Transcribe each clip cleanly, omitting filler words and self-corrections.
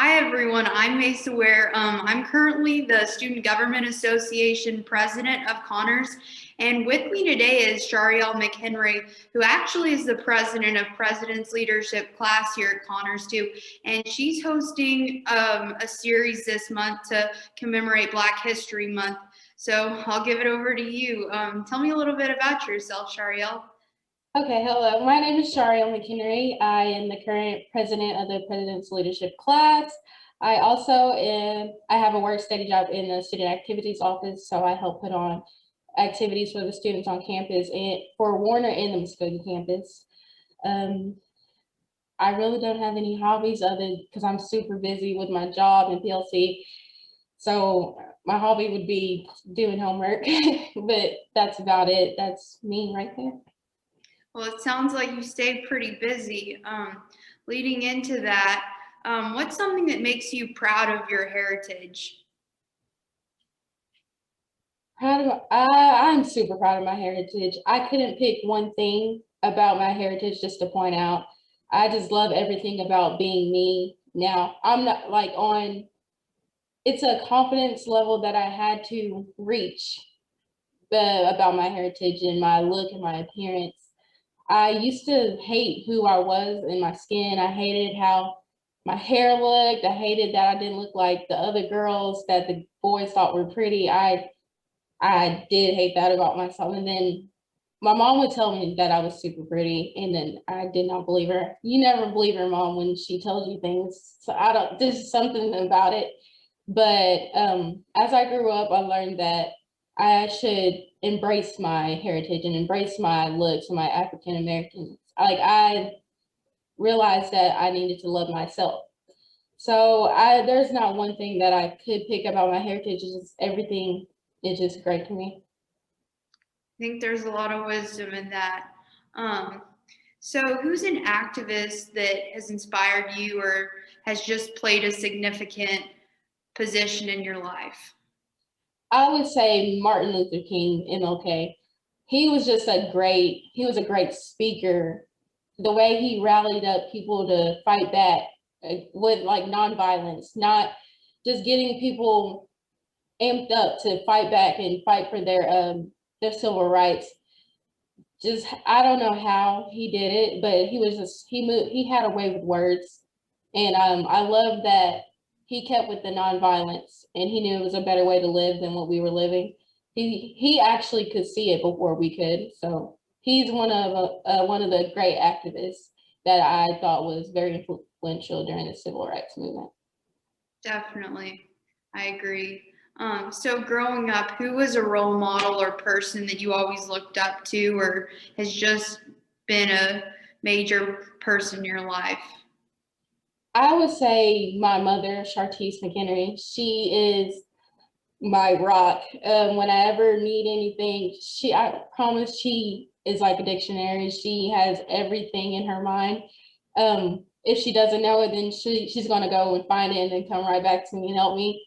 Hi everyone, I'm Mesa Ware. I'm currently the Student Government Association president of Connors, and with me today is Sharriell McHenry, who actually is the president of President's Leadership class here at Connors too, and she's hosting a series this month to commemorate Black History Month. So I'll give it over to you. Tell me a little bit about yourself, Sharriell. Okay, hello. My name is Sharriell McHenry. I am the current president of the President's Leadership class. I have a work study job in the student activities office, so I help put on activities for the students on campus and for Warner and the Muskogee campus. I really don't have any hobbies other because I'm super busy with my job and PLC. So my hobby would be doing homework, but that's about it. That's me right there. Well, it sounds like you stay pretty busy. Leading into that, what's something that makes you proud of your heritage? I'm super proud of my heritage. I couldn't pick one thing about my heritage just to point out. I just love everything about being me. Now, I'm not like it's a confidence level that I had to reach about my heritage and my look and my appearance. I used to hate who I was in my skin. I hated how my hair looked. I hated that I didn't look like the other girls that the boys thought were pretty. I did hate that about myself. And then my mom would tell me that I was super pretty, and then I did not believe her. You never believe your mom when she tells you things. So there's something about it. But as I grew up, I learned that I should embrace my heritage and embrace my looks and my African Americans. I realized that I needed to love myself. So there's not one thing that I could pick about my heritage. It's just everything is just great to me. I think there's a lot of wisdom in that. So, who's an activist that has inspired you or has just played a significant position in your life? I would say Martin Luther King, MLK. He was a great speaker. The way he rallied up people to fight back with like nonviolence, not just getting people amped up to fight back and fight for their civil rights. Just I don't know how he did it, but he had a way with words, and I love that he kept with the nonviolence, and he knew it was a better way to live than what we were living. He actually could see it before we could, so he's one of the great activists that I thought was very influential during the civil rights movement. Definitely, I agree. So growing up, who was a role model or person that you always looked up to or has just been a major person in your life? I would say my mother, Shartice McHenry. She is my rock. When I ever need anything, I promise she is like a dictionary. She has everything in her mind. If she doesn't know it, then she's gonna go and find it and then come right back to me and help me.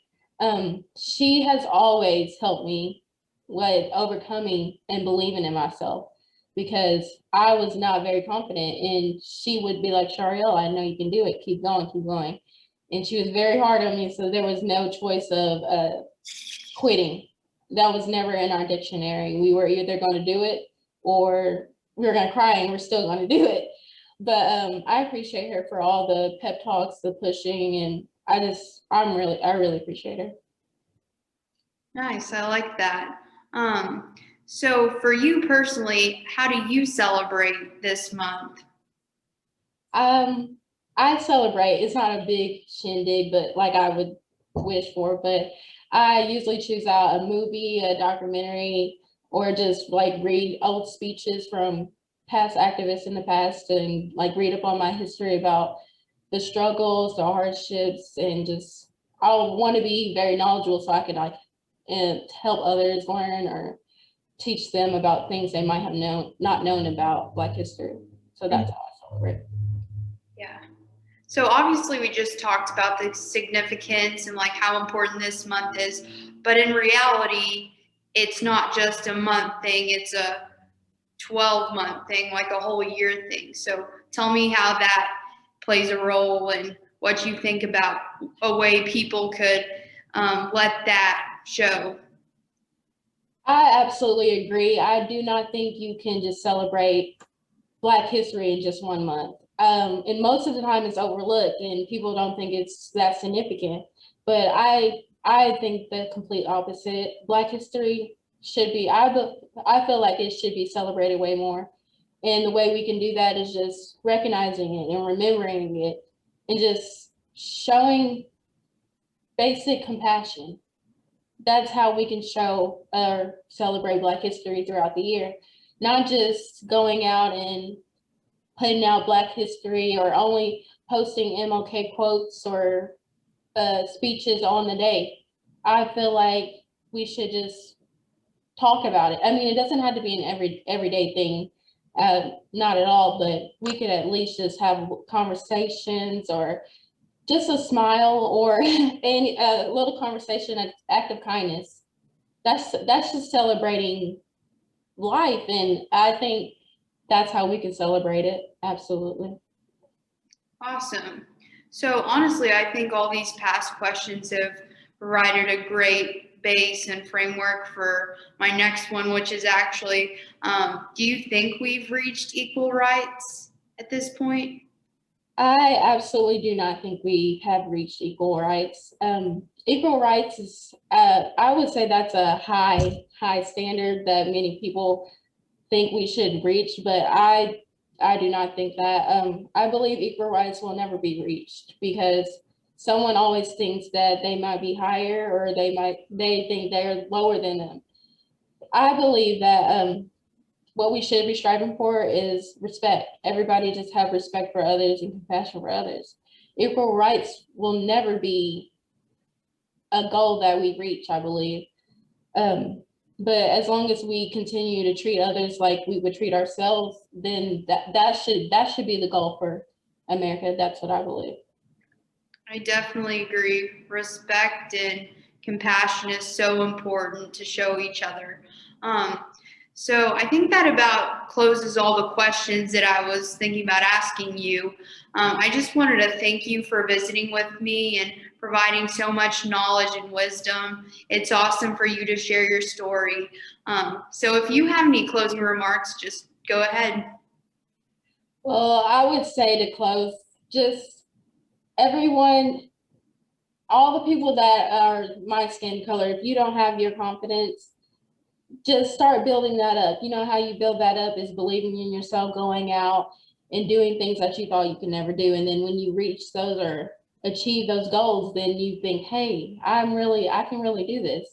She has always helped me with overcoming and believing in myself because I was not very confident, and she would be like, Sharriell, I know you can do it. Keep going, keep going. And she was very hard on me, so there was no choice of quitting. That was never in our dictionary. We were either going to do it or we were going to cry and we're still going to do it. But I appreciate her for all the pep talks, the pushing, and I really appreciate her. Nice, I like that. So for you personally, how do you celebrate this month? Um, I celebrate. It's not a big shindig, but like I would wish for, but I usually choose out a movie, a documentary, or just like read old speeches from past activists in the past and like read up on my history about the struggles, the hardships, and just I want to be very knowledgeable so I can like and help others learn or teach them about things they might have not known about Black history. So that's how I celebrate. Yeah. So obviously we just talked about the significance and like how important this month is, but in reality, it's not just a month thing, it's a 12-month thing, like a whole year thing. So tell me how that plays a role in what you think about a way people could let that show. I absolutely agree. I do not think you can just celebrate Black history in just 1 month. And most of the time it's overlooked and people don't think it's that significant. But I think the complete opposite. Black history should be, I feel like it should be celebrated way more. And the way we can do that is just recognizing it and remembering it and just showing basic compassion. That's how we can show or celebrate Black history throughout the year. Not just going out and putting out Black history or only posting MLK quotes or speeches on the day. I feel like we should just talk about it. I mean, it doesn't have to be an everyday thing, not at all, but we could at least just have conversations or just a smile or any a little conversation, an act of kindness. That's just celebrating life, and I think that's how we can celebrate it. Absolutely. Awesome. So honestly, I think all these past questions have provided a great base and framework for my next one, which is actually, do you think we've reached equal rights at this point? I absolutely do not think we have reached equal rights. Equal rights is, I would say that's a high standard that many people think we should reach, but I do not think that. I believe equal rights will never be reached because someone always thinks that they might be higher or they think they're lower than them. I believe that what we should be striving for is respect. Everybody just have respect for others and compassion for others. Equal rights will never be a goal that we reach, I believe. But as long as we continue to treat others like we would treat ourselves, then that should be the goal for America. That's what I believe. I definitely agree. Respect and compassion is so important to show each other. So I think that about closes all the questions that I was thinking about asking you. I just wanted to thank you for visiting with me and providing so much knowledge and wisdom. It's awesome for you to share your story. So if you have any closing remarks, just go ahead. Well, I would say to close, just everyone, all the people that are my skin color, if you don't have your confidence, just start building that up. You know how you build that up is believing in yourself, going out and doing things that you thought you could never do. And then when you reach those or achieve those goals, then you think, hey, I can really do this.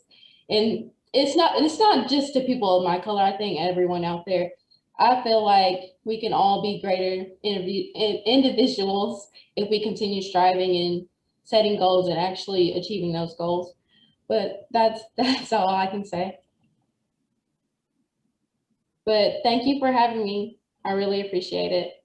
And it's not just the people of my color. I think everyone out there, I feel like we can all be greater individuals if we continue striving and setting goals and actually achieving those goals. But that's all I can say. But thank you for having me. I really appreciate it.